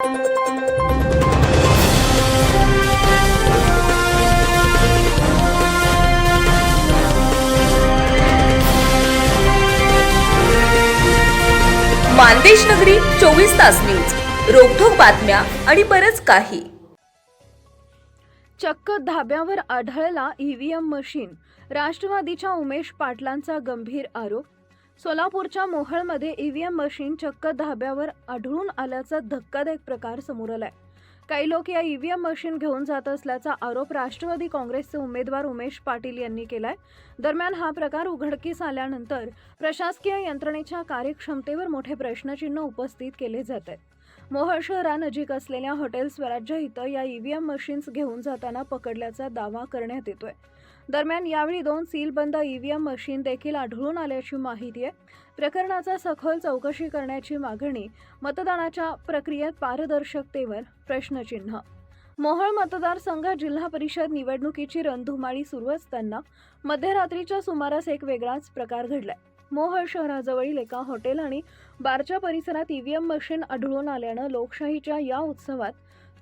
मानदेश नगरी 24 तास न्यूज, रोखोक बातम्या आणि बरच काही. चक्क धाब्यावर आढळला ईव्हीएम मशीन. राष्ट्रवादीच्या उमेश पाटलांचा गंभीर आरोप. सोलापूरच्या मोहोळमध्ये ईव्हीएम मशीन चक्क धाब्यावर आढळून आल्याचा धक्कादायक प्रकार समोर आलाय. काही लोक या ईव्हीएम मशीन घेऊन जात असल्याचा आरोप राष्ट्रवादी काँग्रेसचे उमेदवार उमेश पाटील यांनी केलाय. दरम्यान हा प्रकार उघडकीस आल्यानंतर प्रशासकीय यंत्रणेच्या कार्यक्षमतेवर मोठे प्रश्नचिन्ह उपस्थित केले जात आहेत. मोहोळ शहरानजीक असलेल्या हॉटेल स्वराज्य इथं या ईव्हीएम मशीन्स घेऊन जाताना पकडल्याचा दावा करण्यात येतोय. दरम्यान यावेळी 2 सीलबंद ईव्हीएम मशीन देखील आढळून आल्याची माहिती आहे. प्रकरणाचा सखोल चौकशी करण्याची मागणी. मतदानाच्या प्रक्रियेत पारदर्शकतेवर प्रश्नचिन्ह. मोहोळ मतदारसंघात जिल्हा परिषद निवडणुकीची रणधुमाळी सुरू असताना मध्यरात्रीच्या सुमारास एक वेगळाच प्रकार घडलाय. मोहोळ शहराजवळील एका हॉटेल आणि बारच्या परिसरात ईव्हीएम मशीन आढळून आल्यानं लोकशाहीच्या या उत्सवात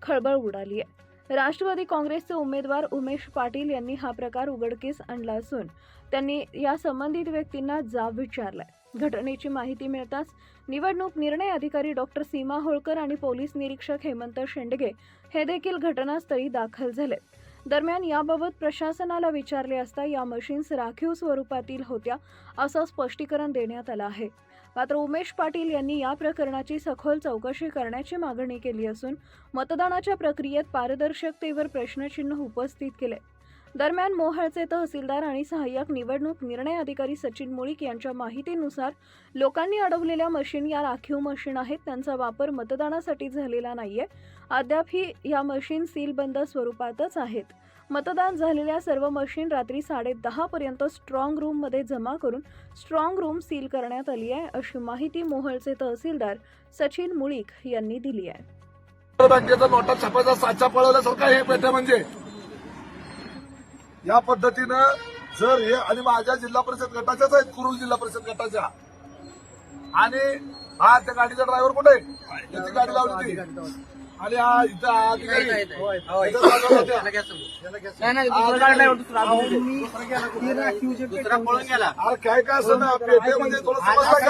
खळबळ उडाली आहे. राष्ट्रवादी काँग्रेसचे उमेदवार उमेश पाटील यांनी हा प्रकार उघडकीस आणला असून त्यांनी या संबंधित व्यक्तींना जाब विचारलाय. घटनेची माहिती मिळताच निवडणूक निर्णय अधिकारी डॉक्टर सीमा होळकर आणि पोलीस निरीक्षक हेमंत शेंडगे हे देखील घटनास्थळी दाखल झाले. दरम्यान याबाबत प्रशासनाला विचारले असता या मशीन्स राखीव स्वरूपातील होत्या असं स्पष्टीकरण देण्यात आलं आहे. मात्र उमेश पाटील यांनी या प्रकरणाची सखोल चौकशी करण्याची मागणी केली असून मतदानाच्या प्रक्रियेत पारदर्शकतेवर प्रश्नचिन्ह उपस्थित केले. दरम्यान मोहोळचे तहसीलदार आणि सहाय्यक निवडणूक निर्णय अधिकारी सचिन मुळीक यांच्या माहितीनुसार लोकांनी अडवलेल्या मशीन या राखीव मशीन आहेत. त्यांचा वापर मतदानासाठी झालेला नाहीये. अद्यापही या मशीन सीलबंद स्वरूपातच आहेत. मतदान झालेल्या सर्व मशीन रात्री 10:30 पर्यंत स्ट्रॉंग रूम मध्ये जमा करून स्ट्रॉंग रूम सील करण्यात आली आहे, अशी माहिती मोहोळचे तहसीलदार सचिन मुळीक यांनी दिली आहे. बँकेचा नोटा छापायचा साचा पळवल्यासारखा हे पेटे म्हणजे या पद्धतीनं जर हे आणि माझ्या जिल्हा परिषद गटाच्याच आहेत, कुरुल जिल्हा परिषद गटाच्या, आणि हा त्या गाडीचा ड्रायव्हर कुठे त्याची गाडी लावली होती आणि हा इथं अधिकारी अरे काय काय असं ना पेटे म्हणजे थोडं समजतं का?